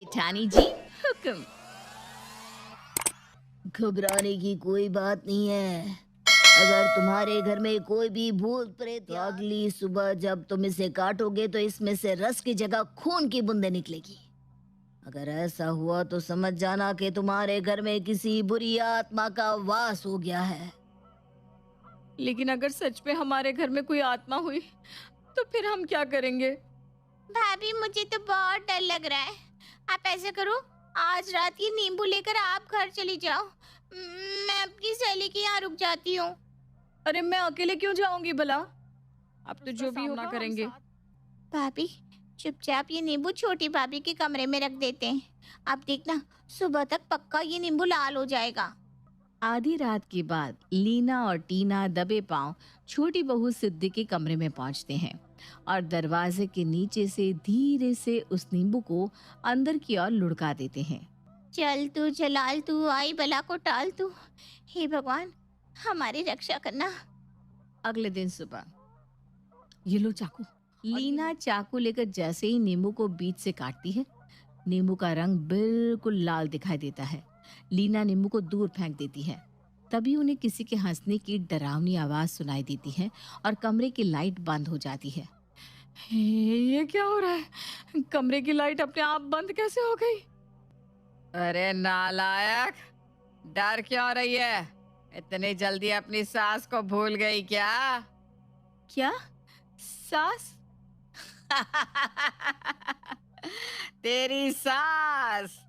जेठानी जी, हुक्म। घबराने की कोई बात नहीं है। अगर तुम्हारे घर में कोई भी भूत प्रेत तो अगली सुबह जब तुम इसे काटोगे तो इसमें से रस की जगह खून की बूंदें निकलेगी। अगर ऐसा हुआ तो समझ जाना कि तुम्हारे घर में किसी बुरी आत्मा का वास हो गया है। लेकिन अगर सच में हमारे घर में कोई आत्मा हुई तो फिर हम क्या करेंगे? भाभी मुझे तो बहुत डर लग रहा है। आप ऐसा करो, आज रात ये नींबू लेकर आप घर चली जाओ। मैं अपनी सहेली के यहाँ रुक जाती हूँ। अरे मैं अकेले क्यों जाऊंगी भला? अब तो उसका जो भी होगा सामना हम करेंगे। भाभी चुपचाप ये नींबू छोटी भाभी के कमरे में रख देते हैं। आप देखना, सुबह तक पक्का ये नींबू लाल हो जाएगा। आधी रात के बाद लीना और टीना दबे पांव छोटी बहू सिद्धि के कमरे में पहुंचते हैं और दरवाजे के नीचे से धीरे से उस नींबू को अंदर की ओर लुढ़का देते हैं। चल तू जलाल, तू आई बला को टाल तू। हे भगवान, हमारी रक्षा करना। अगले दिन सुबह ये लो चाकू। लीना चाकू लेकर जैसे ही नींबू को बीच से काटती है, नींबू का रंग बिल्कुल लाल दिखाई देता है। लीना नींबू को दूर फेंक देती है। तभी उन्हें किसी के हंसने की डरावनी आवाज सुनाई देती है और कमरे की लाइट बंद हो जाती है। ये क्या हो रहा है? कमरे की लाइट अपने आप बंद कैसे हो गई? अरे नालायक, डर क्यों रही है? इतनी जल्दी अपनी सास को भूल गई क्या? क्या सास? तेरी सास।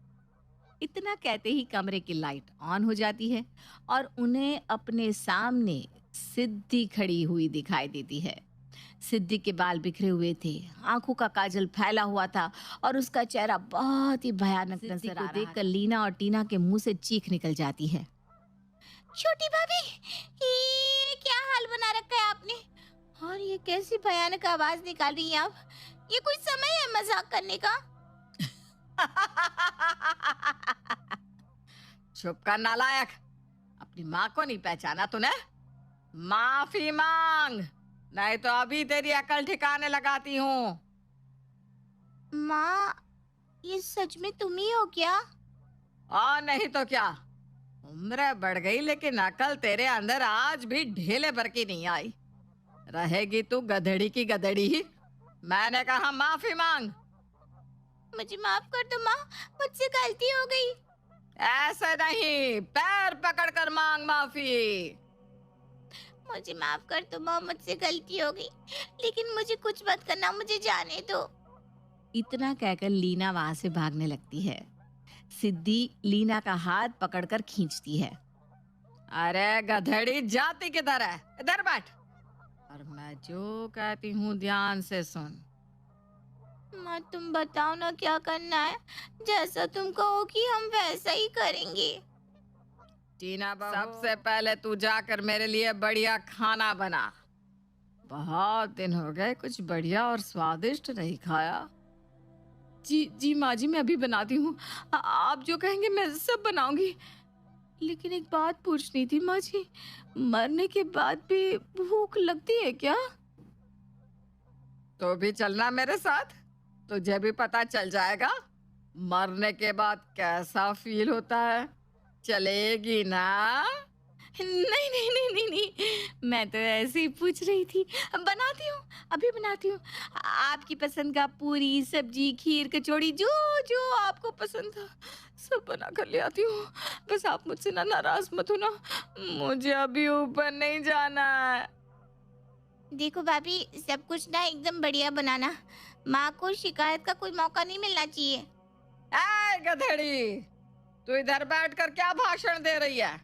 इतना कहते ही कमरे की लाइट ऑन हो जाती है और उन्हें अपने सामने सिद्धि खड़ी हुई दिखाई देती है। सिद्धि के बाल बिखरे हुए थे, आंखों का काजल फैला हुआ था और उसका चेहरा बहुत ही भयानक नजर आ रहा था। देखकर लीना और टीना के मुंह से चीख निकल जाती है। छोटी भाभी, ये क्या हाल बना रखा है आपने? और ये कैसी भयानक आवाज निकाल रही है आप? ये कोई समय है मजाक करने का? चुप कर नालायक, अपनी माँ को नहीं पहचाना तूने? माफी मांग, नहीं तो अभी तेरी अकल ठिकाने लगाती हूँ। माँ, ये सच में तुम ही हो क्या? और नहीं तो क्या। उम्र बढ़ गई लेकिन अकल तेरे अंदर आज भी ढेले भर की नहीं आई। रहेगी तू गधेड़ी की गधेड़ी ही। मैंने कहा माफी मांग। मुझे माफ कर दो माँ, मुझसे गलती हो गई। ऐसे नहीं, पैर पकड़कर मांग माफी। मुझे माफ कर दो माँ, मुझसे गलती हो गई। लेकिन मुझे कुछ मत करना, मुझे जाने दो। इतना कहकर लीना वहां से भागने लगती है। सिद्धि लीना का हाथ पकड़कर खींचती है। अरे गधेड़ी, जाती किधर है? इधर बैठ और मैं जो कहती हूँ ध्यान से सुन। माँ तुम बताओ ना क्या करना है। जैसा तुम कहोगी हम वैसा ही करेंगे। टीना बहू, सबसे पहले तू जाकर मेरे लिए बढ़िया खाना बना। बहुत दिन हो गए कुछ बढ़िया और स्वादिष्ट नहीं खाया। जी जी माँ जी, मैं अभी बनाती हूँ। आप जो कहेंगे मैं सब बनाऊंगी। लेकिन एक बात पूछनी थी माँ जी, मरने के बाद भी भूख लगती है क्या? तो भी चलना मेरे साथ, तुझे भी पता चल जाएगा मरने के बाद कैसा फील होता है। चलेगी ना? नहीं नहीं नहीं नहीं नहीं, मैं तो ऐसे ही पूछ रही थी। बनाती हूँ, अभी बनाती हूँ। आपकी पसंद का पूरी सब्जी खीर कचौड़ी जो जो आपको पसंद था सब बना कर ले आती हूँ। बस आप मुझसे ना नाराज मत हो ना, मुझे अभी ऊपर नहीं जाना है। देखो भाभी, सब कुछ ना एकदम बढ़िया बनाना। माँ को शिकायत का कोई मौका नहीं मिलना चाहिए। ऐ गधेड़ी, तू इधर बैठकर क्या भाषण दे रही है?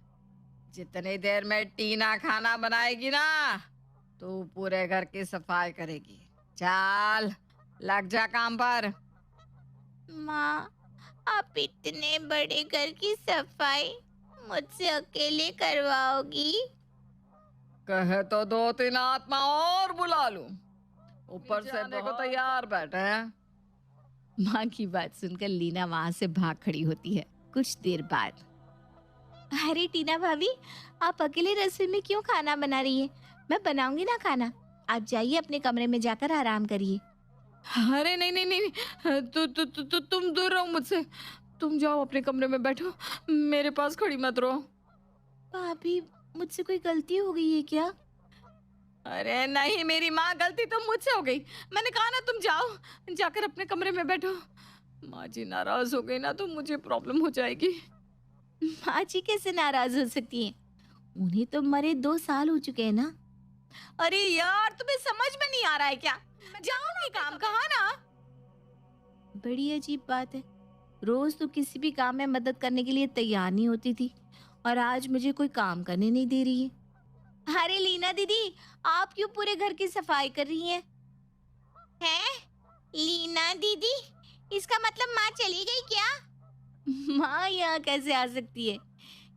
जितनी देर में टीना खाना बनाएगी ना, तू पूरे घर की सफाई करेगी। चल लग जा काम पर। माँ, आप इतने बड़े घर की सफाई मुझसे अकेले करवाओगी? कहे तो दो तीन आत्मा और बुला लूं, ऊपर से आने को तैयार बैठे हैं। माँ की बात सुनकर लीना वहां से भाग खड़ी होती है। कुछ देर बाद, अरे टीना भाभी, आप अकेले रसोई में क्यों खाना बना रही है? मैं बनाऊंगी ना खाना। आप जाइए अपने कमरे में जाकर आराम करिए। अरे नहीं नहीं नहीं, तुम दूर रहो मुझसे। तुम जाओ अपने कमरे में बैठो, मेरे पास खड़ी मत रहो। भाभी, मुझसे कोई गलती हो गई है क्या? अरे नहीं मेरी माँ, गलती तो मुझसे हो गई। मैंने कहा ना तुम जाओ, जाकर अपने कमरे में बैठो। माँ जी नाराज हो गई ना तो मुझे प्रॉब्लम हो जाएगी। माँ जी कैसे नाराज हो सकती हैं? उन्हें तो मरे 2 साल हो चुके हैं ना। अरे यार तुम्हें समझ में नहीं आ रहा है क्या? जाओ नहीं, काम कहा ना। बड़ी अजीब बात है, रोज तो किसी भी काम में मदद करने के लिए तैयार नहीं होती थी और आज मुझे कोई काम करने नहीं दे रही है। अरे लीना दीदी, आप क्यों पूरे घर की सफाई कर रही हैं? हैं? लीना दीदी, इसका मतलब माँ चली गई क्या? माँ यहाँ कैसे आ सकती है?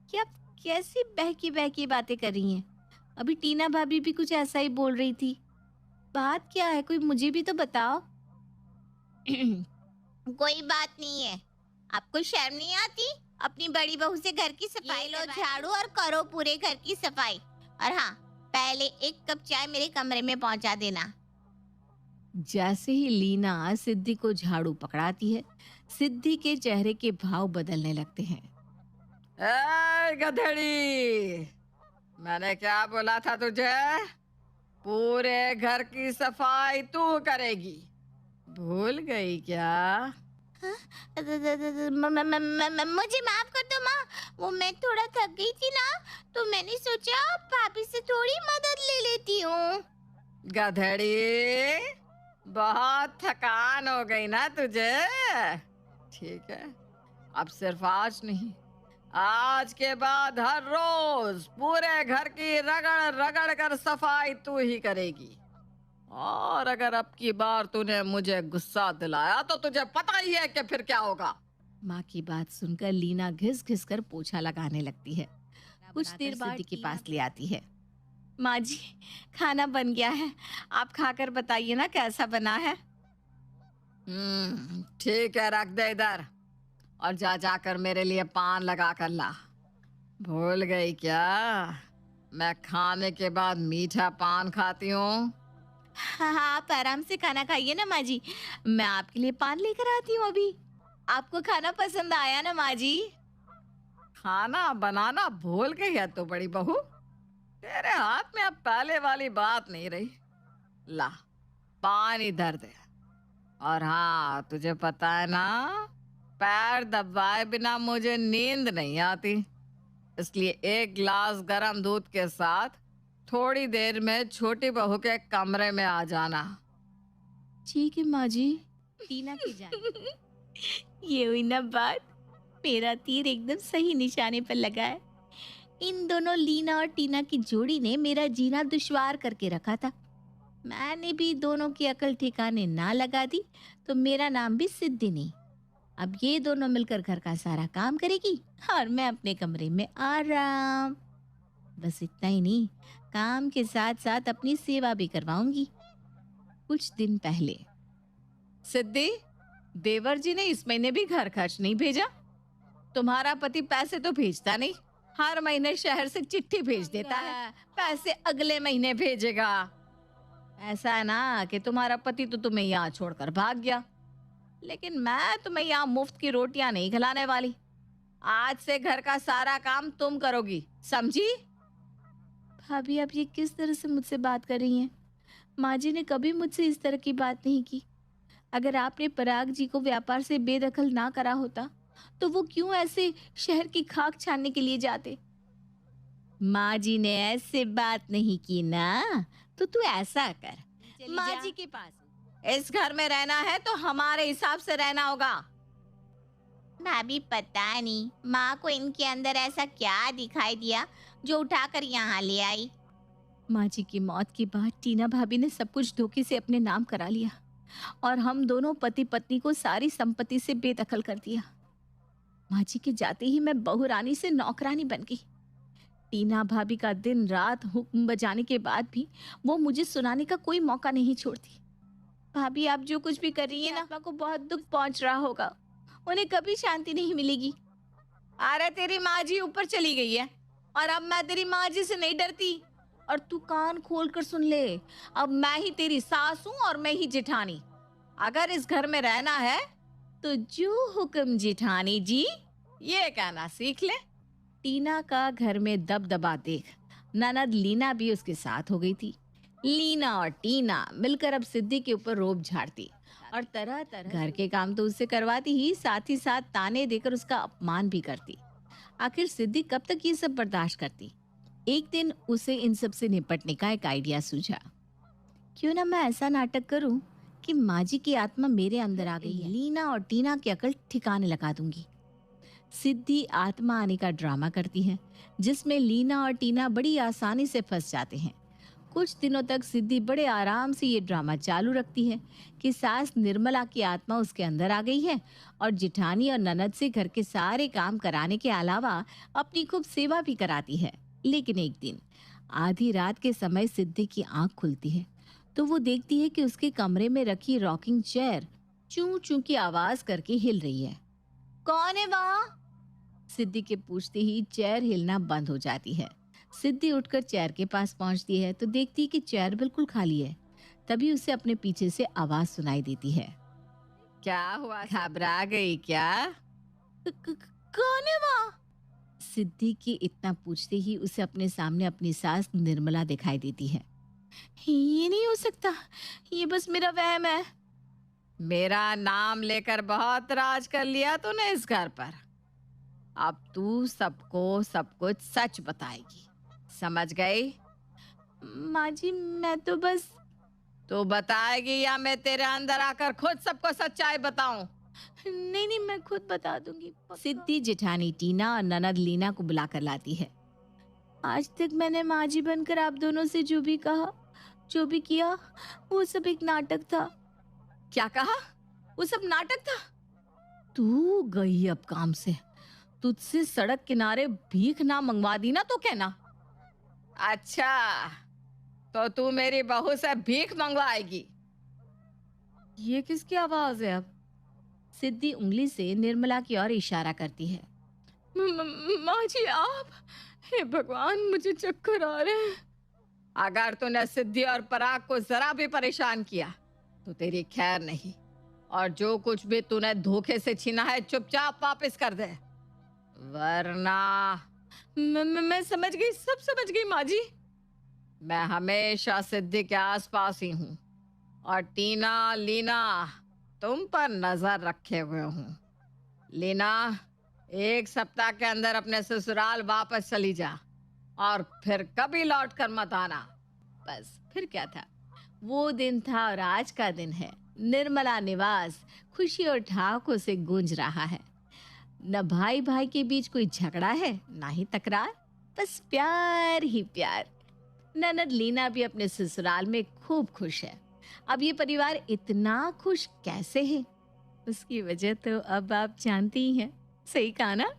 क्या कैसी बहकी बहकी बातें कर रही हैं? अभी टीना भाभी भी कुछ ऐसा ही बोल रही थी। बात क्या है, कोई मुझे भी तो बताओ। कोई बात नहीं है, आपको शर्म नहीं आती? अपनी बड़ी बहू से घर की सफाई लो झाड़ू और करो पूरे घर की सफाई। और हाँ, पहले 1 कप चाय मेरे कमरे में पहुंचा देना। जैसे ही लीना सिद्धि को झाड़ू पकड़ाती है, सिद्धि के चेहरे के भाव बदलने लगते हैं। ए गधेड़ी, मैंने क्या बोला था तुझे? पूरे घर की सफाई तू करेगी, भूल गई क्या? मुझे माफ कर दो माँ, वो मैं थोड़ा थक गई थी ना, तो मैंने सोचा भाभी से थोड़ी मदद ले लेती हूँ। गधेड़ी, बहुत थकान हो गई ना तुझे? ठीक है, अब सिर्फ आज नहीं, आज के बाद हर रोज पूरे घर की रगड़ रगड़ कर सफाई तू ही करेगी। और अगर अब की बार तूने मुझे गुस्सा दिलाया तो तुझे पता ही है कि फिर क्या होगा। माँ की बात सुनकर लीना घिस घिस कर पोछा लगाने लगती है। कुछ देर बाद सिद्धि के पास ले आती है। माँ जी, खाना बन गया है, आप खाकर बताइए ना कैसा बना है। ठीक है, रख दे इधर और जा जाकर मेरे लिए पान लगा कर ला। भूल गई क्या? मैं खाने के बाद मीठा पान खाती हूँ। हाँ हाँ, आप आराम से खाना खाइए ना माँ जी, मैं आपके लिए पान लेकर आती हूँ अभी। आपको खाना पसंद आया ना माँ जी? खाना बनाना भूल गई है तो बड़ी बहू, तेरे हाथ में अब पहले वाली बात नहीं रही। ला, पानी धर दे। और हाँ, तुझे पता है ना, पैर दबाए बिना मुझे नींद नहीं आती, इसलिए 1 गिलास गर्म दूध के साथ थोड़ी देर में छोटी बहू के कमरे में आ जाना। ठीक है माँ जी। टीना की जान। ये हुई ना बात, मेरा तीर एकदम सही निशाने पर लगा है। इन दोनों लीना और टीना की जोड़ी ने मेरा जीना दुश्वार करके रखा था। मैंने भी दोनों की अकल ठिकाने ना लगा दी तो मेरा नाम भी सिद्धि नहीं। अब ये दोनों मिलकर घर का सारा काम करेगी और मैं अपने कमरे में आराम। बस इतना ही नहीं, काम के साथ साथ अपनी सेवा भी करवाऊंगी। कुछ दिन पहले। सिद्धि, देवर जी ने इस महीने भी घर खर्च नहीं भेजा। तुम्हारा पति पैसे तो भेजता नहीं, हर महीने शहर से चिट्ठी भेज देता है, पैसे अगले महीने भेजेगा। ऐसा है ना कि तुम्हारा पति तो तुम्हें यहाँ छोड़कर भाग गया, लेकिन मैं तुम्हें यहाँ मुफ्त की रोटियां नहीं खिलाने वाली। आज से घर का सारा काम तुम करोगी, समझी? भाभी, आप ये किस तरह से मुझसे बात कर रही हैं? माँ जी ने कभी मुझसे इस तरह की बात नहीं की। अगर आपने पराग जी को व्यापार से बेदखल ना करा होता तो वो क्यों ऐसे शहर की खाक छानने के लिए जाते? माँ जी ने ऐसे बात नहीं की ना, तो तू ऐसा कर, माँ जी के पास। इस घर में रहना है तो हमारे हिसाब से रहना होगा। भाभी, पता नहीं माँ को इनके अंदर ऐसा क्या दिखाई दिया जो उठाकर यहाँ ले आई। माँ जी की मौत के बाद टीना भाभी ने सब कुछ धोखे से अपने नाम करा लिया और हम दोनों पति पत्नी को सारी संपत्ति से बेदखल कर दिया। माँ जी के जाते ही मैं बहू रानी से नौकरानी बन गई। टीना भाभी का दिन रात हुक्म बजाने के बाद भी वो मुझे सुनाने का कोई मौका नहीं छोड़ती। भाभी, आप जो कुछ भी कर रही है ना, आत्मा को बहुत दुख पहुंच रहा होगा, उन्हें कभी शांति नहीं मिलेगी। अरे तेरी माँ जी ऊपर चली गई है और अब मैं तेरी माँ जी से नहीं डरती। और तू कान खोल कर सुन ले, अब मैं ही तेरी सास हूँ और मैं ही जेठानी। अगर इस घर में रहना है तो जो हुक्म जिठानी जी, ये कहना सीख ले। टीना का घर में दबदबा देख ननद लीना भी उसके साथ हो गई थी। लीना और टीना मिलकर अब सिद्धि के ऊपर रोब झाड़ती और तरह तरह घर के काम तो उससे करवाती ही, साथ ही साथ ताने देकर उसका अपमान भी करती। आखिर सिद्धि कब तक ये सब बर्दाश्त करती। एक दिन उसे इन सब से निपटने का एक आइडिया सूझा। क्यों ना मैं ऐसा नाटक करूं कि माँ जी की आत्मा मेरे अंदर आ गई है, लीना और टीना की अकल ठिकाने लगा दूंगी। सिद्धि आत्मा आने का ड्रामा करती है जिसमें लीना और टीना बड़ी आसानी से फंस जाते हैं। कुछ दिनों तक सिद्धि बड़े आराम से ये ड्रामा चालू रखती है कि सास निर्मला की आत्मा उसके अंदर आ गई है और जिठानी और ननद से घर के सारे काम कराने के अलावा अपनी खूब सेवा भी कराती है। लेकिन एक दिन आधी रात के समय सिद्धि की आंख खुलती है तो वो देखती है कि उसके कमरे में रखी रॉकिंग चेयर चूं चूं की आवाज करके हिल रही है। कौन है वहाँ? सिद्धि के पूछते ही चेयर हिलना बंद हो जाती है। सिद्धि उठकर चेयर के पास पहुंचती है तो देखती है कि चेयर बिल्कुल खाली है। तभी उसे अपने पीछे से आवाज सुनाई देती है। क्या हुआ, घबरा गई क्या? कौन है वहाँ? सिद्धि की इतना पूछते ही उसे अपने सामने अपनी सास निर्मला दिखाई देती है। ये नहीं हो सकता, ये बस मेरा वहम है। मेरा नाम लेकर बहुत राज कर लिया तूने इस घर पर। अब तू सबको सब कुछ सच बताएगी, समझ गई? माँ जी मैं तो बस। तू बताएगी या मैं तेरे अंदर आकर खुद सबको सच्चाई बताऊं? नहीं नहीं, मैं खुद बता दूंगी। सिद्धि जिठानी टीना और ननद लीना को बुलाकर लाती है। आज तक मैंने माँ जी बनकर आप दोनों से जो भी कहा, जो भी किया, वो सब एक नाटक था। क्या कहा? वो सब नाटक था? तू गई अब काम से। तुझसे सड़क किनारे भीख ना मंगवा दी ना तो कहना। अच्छा, तो तू मेरी बहू से भीख मंगवाएगी? ये किसकी आवाज है अब? सिद्धि उंगली से निर्मला की ओर इशारा करती है। माँ जी आप? हे भगवान, मुझे चक्कर आ रहे हैं। अगर तूने सिद्धि और पराग को जरा भी परेशान किया तो तेरी खैर नहीं, और जो कुछ भी तूने धोखे से छीना है चुपचाप वापस कर दे, वरना। मैं समझ गई, सब समझ गई माँ जी। मैं हमेशा सिद्धि के आसपास ही हूँ और टीना लीना तुम पर नजर रखे हुए हूँ। लीना, 1 सप्ताह के अंदर अपने ससुराल वापस चली जा और फिर कभी लौट कर मत आना। बस फिर क्या था, वो दिन था और आज का दिन है। निर्मला निवास खुशी और ठहाकों से गूंज रहा है। न भाई भाई के बीच कोई झगड़ा है, ना ही तकरार, बस प्यार ही प्यार। ननद लीना भी अपने ससुराल में खूब खुश है। अब ये परिवार इतना खुश कैसे है, उसकी वजह तो अब आप जानती ही हैं। सही कहा ना?